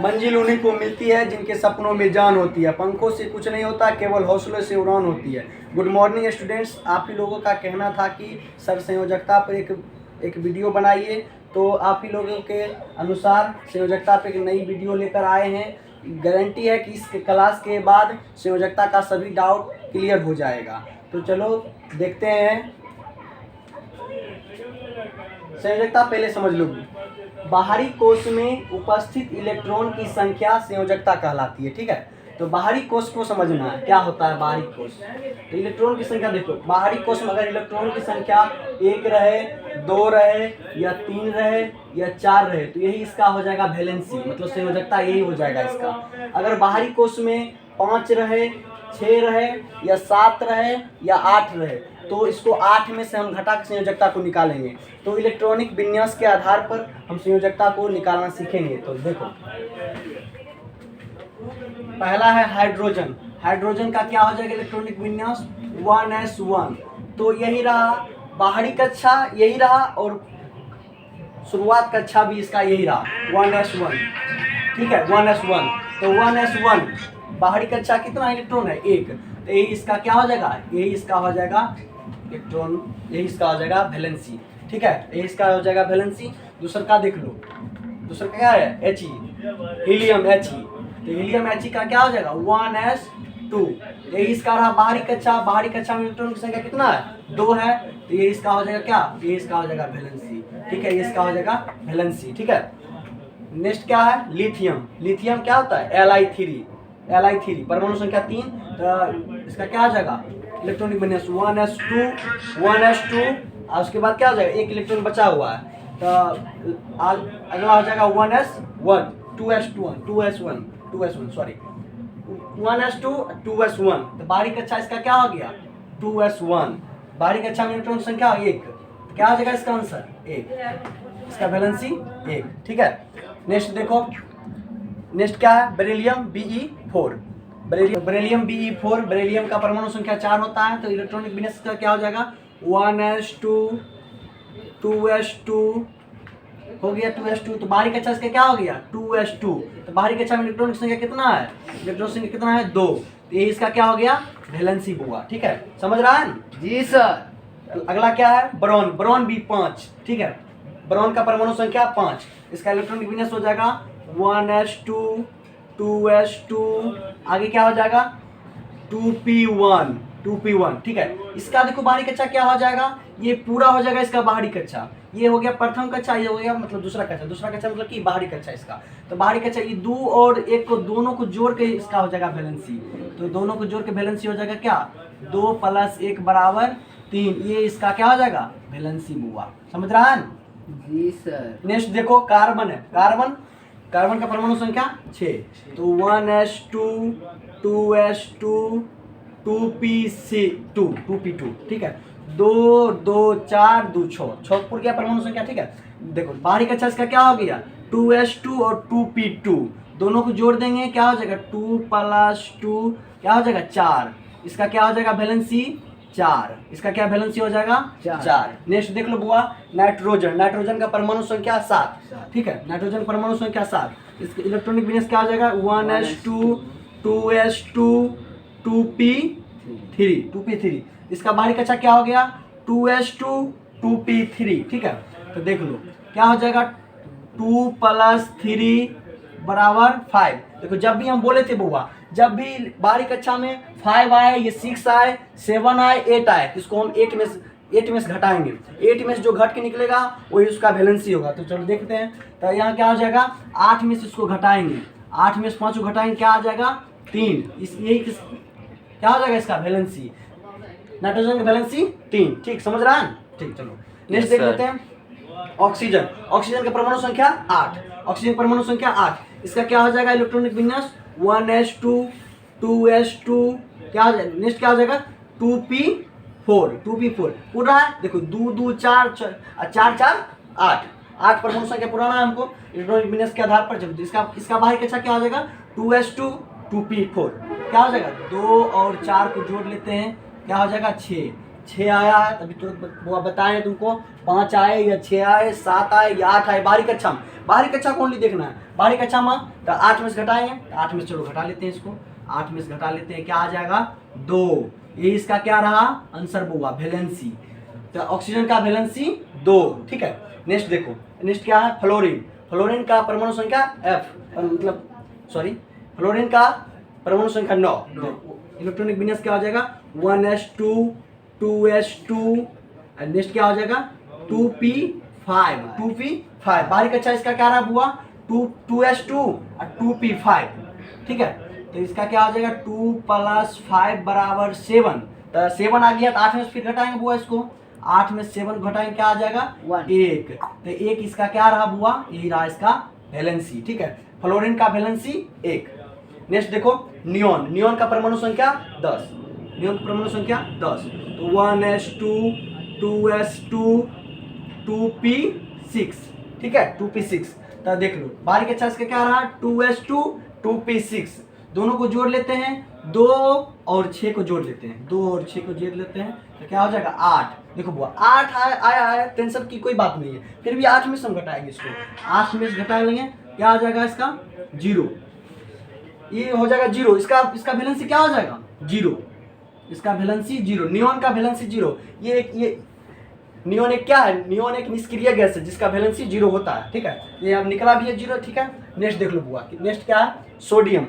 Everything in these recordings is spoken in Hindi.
मंजिल उन्हीं को मिलती है जिनके सपनों में जान होती है। पंखों से कुछ नहीं होता, केवल हौसलों से उड़ान होती है। गुड मॉर्निंग स्टूडेंट्स, आप ही लोगों का कहना था कि सर संयोजकता पर एक वीडियो बनाइए, तो आप ही लोगों के अनुसार संयोजकता पर एक नई वीडियो लेकर आए हैं। गारंटी है कि इस क्लास के बाद संयोजकता का सभी डाउट क्लियर हो जाएगा। तो चलो देखते हैं। संयोजकता पहले समझ लो। बाहरी कोश में उपस्थित इलेक्ट्रॉन की संख्या संयोजकता कहलाती है। ठीक है, तो बाहरी कोश को समझना है क्या होता है बाहरी कोश। तो इलेक्ट्रॉन की संख्या देखो, बाहरी कोश में अगर इलेक्ट्रॉन की संख्या 1 रहे, 2 रहे या 3 रहे या 4 रहे, तो यही इसका हो जाएगा वैलेंसी, मतलब संयोजकता यही हो जाएगा इसका। अगर बाहरी कोश में 5 रहे, 6 रहे या 7 रहे या 8 रहे, तो इसको 8 में से हम घटा के संयोजकता को निकालेंगे। तो इलेक्ट्रॉनिक विन्यास के आधार पर हम संयोजकता को निकालना सीखेंगे। तो देखो, पहला है हाइड्रोजन। हाइड्रोजन का क्या हो जाएगा इलेक्ट्रॉनिक विन्यास 1s1। तो यही रहा बाहरी कक्षा, यही रहा और शुरुआत कक्षा भी इसका यही रहा 1s1। ठीक है, 1s1। तो 1s1 बाहरी कक्षा कितना इलेक्ट्रॉन है 1, तो यही इसका क्या हो जाएगा, यही इसका हो जाएगा इलेक्ट्रॉन, यही इसका हो जाएगा वैलेंसी। ठीक है, यही इसका हो जाएगा वैलेंसी। दूसरा का देख लो, दूसरा का क्या है He, हीलियम He। तो हीलियम He का क्या हो जाएगा 1s2। यही इसका रहा बाहरी कक्षा। बाहरी कक्षा में इलेक्ट्रॉन की संख्या कितना है 2 है, तो ये इसका हो जाएगा क्या, ये इसका हो जाएगा वैलेंसी। ठीक है, ये इसका हो जाएगा वैलेंसी। ठीक है, नेक्स्ट क्या है लिथियम। लिथियम क्या होता है Li3 परमाणु संख्या 3। तो इसका क्या हो जाएगा इलेक्ट्रॉनिक विन्यास 1s2 और उसके बाद क्या हो जाएगा, एक इलेक्ट्रॉन बचा हुआ है, तो अगला हो जाएगा 1s1 2s1 sorry 1s2 2s1। तो बाहरी कक्षा इसका क्या हो गया 2s1। बाहरी कक्षा में इलेक्ट्रॉन संख्या 1, क्या हो जाएगा इसका आंसर 1, इसका वैलेंसी 1। ठीक है, नेक्स्ट देखो, नेक्स्ट क्या है beryllium Be4। Beryllium Be4, beryllium का परमाणु संख्या 4 होता है। तो इलेक्ट्रॉनिक विन्यास का क्या हो जाएगा 1s2 2s2 हो गया 2s2। तो बाहरी कक्षा इसका क्या हो गया 2s2। तो बाहरी कक्षा में इलेक्ट्रॉन की संख्या कितना है, इलेक्ट्रॉन संख्या कितना है 2, तो ये इसका क्या हो गया वैलेंसी हुआ। ठीक है, समझ रहा है जी सर। अगला क्या है बोरॉन B5। ठीक है, बोरॉन का परमाणु संख्या 5, इसका इलेक्ट्रॉनिक विन्यास हो जाएगा 1s2 2s2, आगे क्या हो जाएगा 2p1। ठीक है, इसका देखो बाहरी कक्षा क्या हो जाएगा, ये पूरा हो जाएगा इसका बाहरी कक्षा। ये हो गया प्रथम कक्षा, ये हो गया मतलब दूसरा कक्षा मतलब कि बाहरी कक्षा इसका। तो बाहरी कक्षा ये 2 और 1 को दोनों को जोड़ के इसका हो जाएगा वैलेंसी। तो दोनों को जोड़ के वैलेंसी हो जाएगा क्या 2 + 1 = 3। ये इसका क्या हो जाएगा वैलेंसी हुआ। समझ रहा है जी सर। नेक्स्ट देखो कार्बन है। कार्बन का परमाणु संख्या 6। तो 1s2 2s2 2p2। ठीक है, 2 2 4 2 6 पर गया परमाणु संख्या। ठीक है, देखो बाहरी कक्षा इसका क्या हो गया 2s2 और 2p2, दोनों को जोड़ देंगे क्या हो जाएगा 2 + 2 क्या हो जाएगा 4। इसका क्या हो जाएगा वैलेंसी 4, इसका क्या वैलेंसी हो जाएगा 4। नेक्स्ट देख लो बुआ नाइट्रोजन का परमाणु संख्या 7। ठीक है, नाइट्रोजन परमाणु संख्या 7, इसका इलेक्ट्रॉनिक विन्यास क्या हो जाएगा 1s2 2s2 2p3। इसका बाहरी कक्षा क्या हो गया 2s2 2p3। ठीक है, तो देख लो क्या हो जाएगा 2 + 3 = 5। देखो जब भी हम बोले थे बुआ, जब भी बाहरी कक्षा में 5 आए, ये 6 आए, 7 आए, 8 आए, इसको हम 8 में से घटाएंगे। 8 में से जो घट के निकलेगा वही उसका वैलेंसी होगा। तो चलो देखते हैं। तो यहाँ क्या हो जाएगा 8 में से इसको घटाएंगे, 8 में से 5 को घटाएंगे क्या आ जाएगा 3। यही क्या हो जाएगा इसका वैलेंसी, नाइट्रोजन का वैलेंसी 3। ठीक, समझ रहा है ठीक। चलो नेक्स्ट देख लेते हैं ऑक्सीजन का परमाणु संख्या 8। इसका क्या हो जाएगा इलेक्ट्रॉनिक विन्यास 1s2 2s2 क्या हो जाएगा, नेक्स्ट क्या हो जाएगा 2p4 पूरा है। देखो 2 2 4 4 4 8 परमाणु संख्या पुराना है हमको इलेक्ट्रॉनिक विन्यास के आधार पर। जब इसका बाहरी कक्षा क्या हो जाएगा 2s2 2p4 क्या हो जाएगा 2 और 4 को जोड़ लेते हैं क्या हो जाएगा 6। 6 आया है, तभी तो वो बताए तुमको 5 आए या 6 आए, 7 आए या 8 आए बाहरी कक्षा में। बाहरी कक्षा को ओनली देखना है। बाहरी कक्षा में तो 8 में से घटाएंगे, तो 8 में से चलो घटा लेते हैं इसको, 8 में से घटा लेते हैं, क्या आ जाएगा 2। ये इसका क्या रहा आंसर बुआ, वैलेंसी। तो ऑक्सीजन का वैलेंसी 2, ठीक है। नेक्स्ट देखो, नेक्स्ट क्या है, फ्लोरीन। फ्लोरीन का परमाणु संख्या फ्लोरीन का परमाणु संख्या 9। इलेक्ट्रॉनिक विन्यास क्या हो जाएगा 1s2 2s2 और नेक्स्ट क्या हो जाएगा 2p5 बाहरी कक्षा इसका क्या रहा बुआ 2s2 और 2p5, ठीक है। तो इसका क्या हो जाएगा 2 + 5 = 7। तो 7 आ गया, तो 8 में से फिर घटाएंगे बुआ इसको, 8 में 7 घटाएंगे क्या आ जाएगा 1। तो 1 इसका क्या रहा बुआ, यही रहा इसका वैलेंसी, ठीक है। फ्लोरीन का वैलेंसी 1। नेक्स्ट देखो नियोन। नियोन का परमाणु संख्या 10। नियोन का परमाणु संख्या 10। तो 1s2 2s2 2p6, ठीक है 2p6। तो देख लो बाहरी कक्षा इसका क्या रहा 2s2 2p6। दोनों को जोड़ लेते हैं, 2 और 6 को जोड़ लेते हैं, 2 और 6 को जोड़ लेते हैं, तो क्या हो जाएगा 8। देखो बुआ 8 आया, टेंशन की कोई बात नहीं है, फिर भी 8 में से हम घटाएंगे इसको, 8 में से घटा लेंगे, क्या आ जाएगा इसका 0। ये हो जाएगा 0। इसका वैलेंसी क्या हो जाएगा 0। इसका वैलेंसी 0। नियोन का वैलेंसी 0। ये नियोन एक क्या है, नियोन एक निष्क्रिय गैस है जिसका वैलेंसी 0 होता है, ठीक है। ये अब निकला भी है 0, ठीक है। नेक्स्ट देख लो बुआ, नेक्स्ट क्या है सोडियम।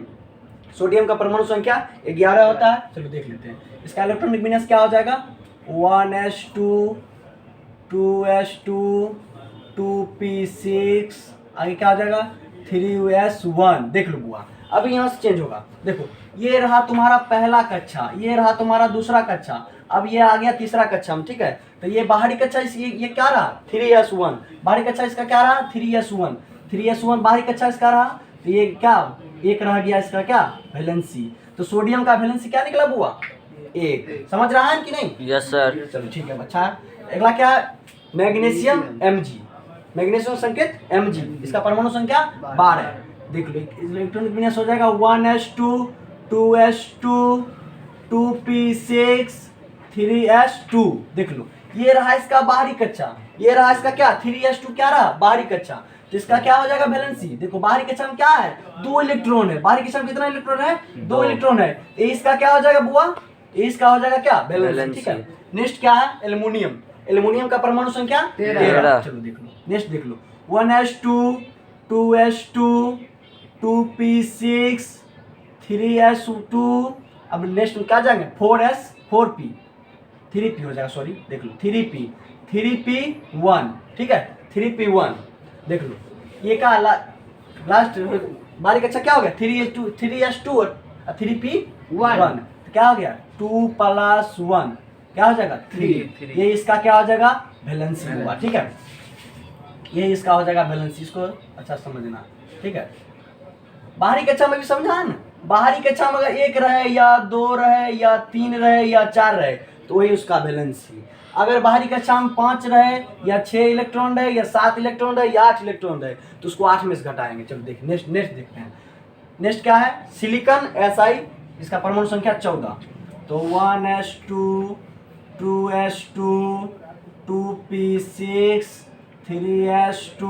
सोडियम का परमाणु संख्या 11 होता है, चलो देख लेते हैं। इसका इलेक्ट्रॉनिक विन्यास क्या हो जाएगा 1s2 2s2 2p6, आगे क्या हो जाएगा 3s1। देख लो बुआ, अभी यहाँ से चेंज होगा। देखो ये रहा तुम्हारा पहला कक्षा, ये रहा तुम्हारा दूसरा कक्षा, अब ये आ गया तीसरा कक्षा में, ठीक है। तो ये बाहरी कक्षा ये क्या रहा 3s1। बाहरी कक्षा इसका क्या रहा 3s1 बाहरी कक्षा इसका रहा। तो ये क्या एक रह गया इसका क्या वैलेंसी। तो सोडियम का वैलेंसी क्या निकला बुआ 1। समझ रहा है कि नहीं? Yes sir. चलो ठीक है अच्छा। अगला क्या है मैग्नीशियम Mg। मैग्नीशियम संकेत Mg, इसका परमाणु संख्या 12। देख लो इलेक्ट्रॉनिक विन्यास हो जाएगा 1s2 2s2 2p6 3s2। देख लो ये रहा इसका बाहरी कक्षा, ये रहा इसका क्या 3s2 क्या रहा बाहरी कक्षा। तो इसका क्या हो जाएगा वैलेंसी। देखो बाहरी कक्षा में क्या है 2 इलेक्ट्रॉन है, बाहरी कक्षा में कितना इलेक्ट्रॉन है 2 इलेक्ट्रॉन है। तो इसका क्या हो जाएगा बुआ, इसका हो जाएगा क्या वैलेंसी, ठीक है। नेक्स्ट क्या है एल्युमिनियम। एल्युमिनियम का परमाणु संख्या 13। चलो देख लो नेक्स्ट देख लो 1s2 2s2 2p6 3s2। अब नेक्स्ट क्या जाएंगे 4p 3p हो जाएगा, सॉरी देख लो 3p1, ठीक है 3p1। देख लो ये का लास्ट बारीक अच्छा क्या हो गया 3s2 और 3p1। तो क्या हो गया 2 + 1 क्या हो जाएगा 3। ये इसका क्या हो जाएगा वैलेंसी हुआ, ठीक है। ये इसका हो जाएगा वैलेंसी, इसको अच्छा समझना, ठीक है। बाहरी कक्षा में भी समझा है ना, बाहरी कक्षा में अगर 1 रहे या 2 रहे या 3 रहे या 4 रहे तो वही उसका वैलेंसी। अगर बाहरी कक्षा में 5 रहे या 6 इलेक्ट्रॉन रहे या 7 इलेक्ट्रॉन रहे या 8 इलेक्ट्रॉन रहे तो उसको 8 में से घटाएंगे। चलो देखिए नेक्स्ट देखते हैं। नेक्स्ट क्या है सिलिकॉन Si, इसका परमाणु संख्या 14। तो 1s2 2s2 2p6 3s2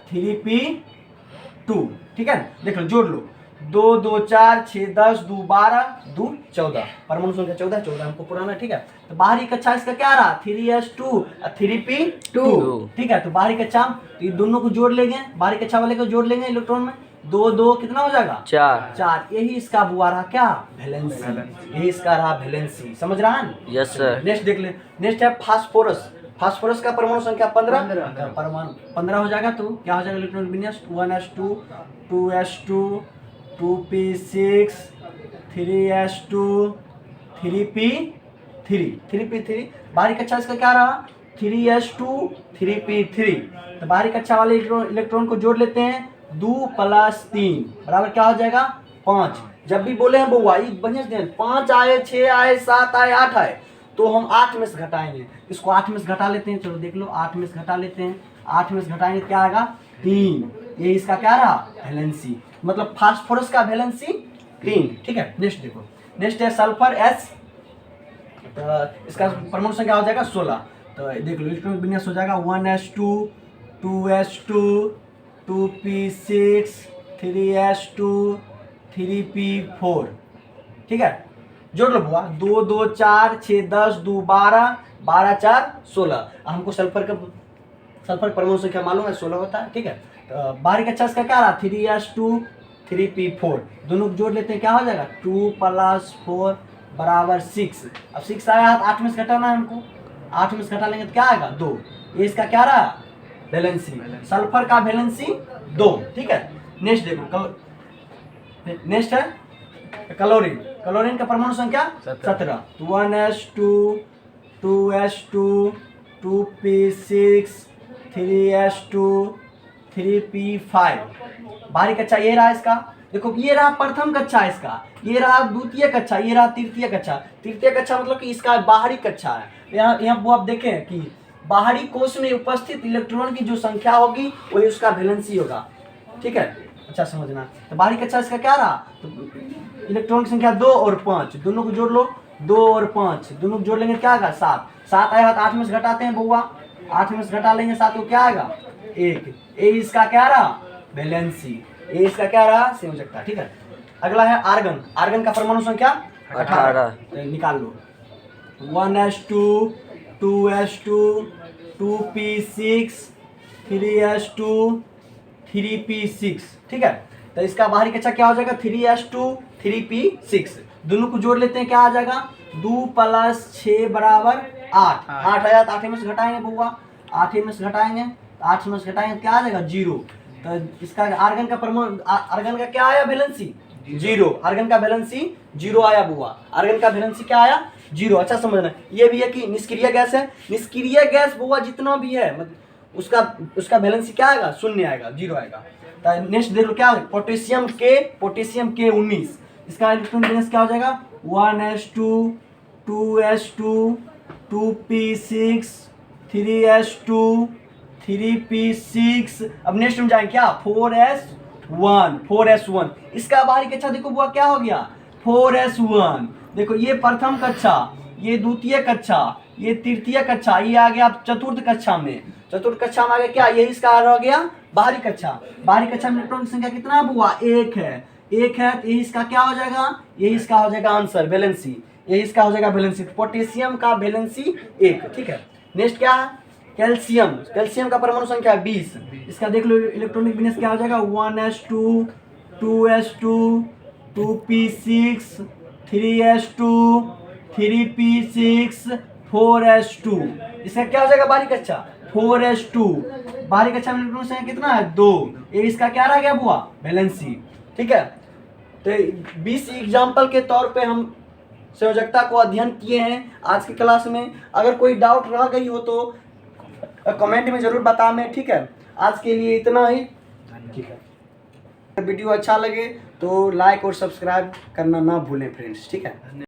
3p2, ठीक है। देख लो जोड़ लो 2 2 4 6 10 2 12 2 14 परमाणु संख्या 14 हमको पुराना, ठीक है। तो बाहरी कक्षा इसका क्या रहा 3s2 और 3p2, ठीक है। तो बाहरी कक्षा तो ये दोनों को जोड़ लेंगे, बाहरी कक्षा वाले को जोड़ लेंगे इलेक्ट्रॉन में 2 2 कितना हो जाएगा 4। यही इसका बुआ रहा क्या वैलेंसी, यही इसका रहा वैलेंसी। समझ रहा है यस सर। नेक्स्ट देख ले। नेक्स्ट है फास्फोरस। फास्फोरस का परमाणु संख्या 15 परमाणु 15 हो जाएगा। तो क्या हो जाएगा इलेक्ट्रॉनिक विन्यास 1s2 2s2 2p6 3s2 3p3 बाहरी कक्षा इसका क्या रहा 3s2 3p3। तो बाहरी कक्षा वाले इलेक्ट्रॉन को जोड़ लेते हैं 2 + 3 बराबर क्या हो जाएगा 5। जब भी बोले हैं बउआ ये बढ़िया से 5 आए 6 आए 7 आए 8 आए तो हम 8 में से घटाएंगे, इसको 8 में से घटा लेते हैं। चलो देख लो 8 में से घटा लेते हैं, 8 में से घटाएंगे क्या आएगा 3। ये इसका क्या रहा वैलेंसी, मतलब फास्फोरस का वैलेंसी 3, ठीक है। नेक्स्ट देखो नेक्स्ट है सल्फर तो इसका परमाणु संख्या हो जाएगा 16। तो देख लो इलेक्ट्रॉनिक विन्यास हो जाएगा 1s2 2s2 2p6 3s2 3p4। ठीक है, जोड़ लो बुआ, 2 2 4 6 10 2 12 12 4 16। हमको सल्फर परमाणु संख्या मालूम है 16 होता है। ठीक है, तो बाहरी कक्षा इसका क्या रहा 3s2 3p4, दोनों को जोड़ लेते हैं, क्या हो जाएगा 2 + 4 = 6। अब 6 आया तो 8 में से घटाना है हमको, 8 में से घटा लेंगे तो क्या आएगा 2। ये इसका क्या रहा वैलेंसी, सल्फर का वैलेंसी 2। ठीक है, नेक्स्ट देखो, नेक्स्ट है क्लोरीन। क्लोरीन का परमाणु संख्या 17। 1s2 2s2 2p6 3s2 3p5। बाहरी कक्षा ये रहा इसका, देखो ये रहा प्रथम कक्षा इसका, ये रहा द्वितीय कक्षा, ये रहा तृतीय कक्षा। तृतीय कक्षा मतलब कि इसका बाहरी कक्षा है। यहाँ वो आप देखें कि बाहरी कोश में उपस्थित इलेक्ट्रॉन की जो संख्या होगी वही उसका वैलेंसी होगा। ठीक है, अच्छा समझना। तो बाहरी कक्षा इसका क्या रहा, तो इलेक्ट्रॉन की संख्या 2 और 5, दोनों को जोड़ लो, 2 और 5 दोनों को जोड़ लेंगे क्या आएगा 7। 7 आया तो 8 में से घटाते हैं बउआ, 8 में से घटा लेंगे 7 को क्या आएगा 1। ए इसका क्या रहा वैलेंसी, ए इसका क्या रहा संयोजकता। ठीक है, अगला है आर्गन। आर्गन का परमाणु संख्या 18। तो निकाल लो 1s2 2s2 2p6 3s2 3p6। ठीक है, तो इसका बाहरी कक्षा क्या हो जाएगा 3s2 3p6, दोनों को जोड़ लेते हैं, क्या आ जाएगा 2 + 6 = 8। 8 आया तो 8 में से घटाएंगे बउआ, 8 में से घटाएंगे, 8 में से घटाएंगे क्या आ जाएगा 0। तो इसका आर्गन का परमाणु, आर्गन का क्या आया वैलेंसी 0। आर्गन का वैलेंसी 0 आया बुआ, आर्गन का वैलेंसी क्या आया 0। अच्छा समझना, ये भी है कि निष्क्रिय गैस है, निष्क्रिय गैस बुआ जितना भी है मतलब उसका वैलेंसी क्या आएगा 0 आएगा, 0 आएगा। तो नेक्स्ट देख लो क्या है पोटेशियम के 19। इसका इलेक्ट्रॉन विन्यास क्या हो जाएगा 1s2 2s2 2p6 3s2 3p6। अब नेक्स्ट में जाएंगे क्या 4s1। इसका बाहरी कक्षा देखो बुआ क्या हो गया 4s1। देखो ये प्रथम कक्षा, ये द्वितीय कक्षा, ये तृतीय कक्षा, ये आ गया चतुर्थ कक्षा में। चतुर्थ कक्षा में आ गया क्या, ये इसका हो गया बाहरी कक्षा। बाहरी कक्षा में इलेक्ट्रॉन की संख्या कितना बुआ 1 है, 1 है तो ये इसका क्या हो जाएगा, ये इसका हो जाएगा आंसर वैलेंसी, ये इसका हो जाएगा वैलेंसी। पोटेशियम का वैलेंसी 1। ठीक है, नेक्स्ट क्या है कैल्शियम। कैल्शियम का परमाणु संख्या 20। इसका देख लो इलेक्ट्रॉनिक विन्यास क्या हो जाएगा 1s2 2s2 2p6 3s2 3p6 4s2। इसका क्या हो जाएगा बाहरी कक्षा 4s2। बाहरी कक्षा में इलेक्ट्रॉन संख्या कितना है 2। ये इसका क्या रह गया बुआ वैलेंसी। ठीक है, तो 20 एग्जाम्पल के तौर पे हम संयोजकता को अध्ययन किए हैं आज की क्लास में। अगर कोई डाउट रह गई हो तो कमेंट में जरूर बताएं। ठीक है, आज के लिए इतना ही। ठीक है, वीडियो अच्छा लगे तो लाइक और सब्सक्राइब करना ना भूलें फ्रेंड्स। ठीक है।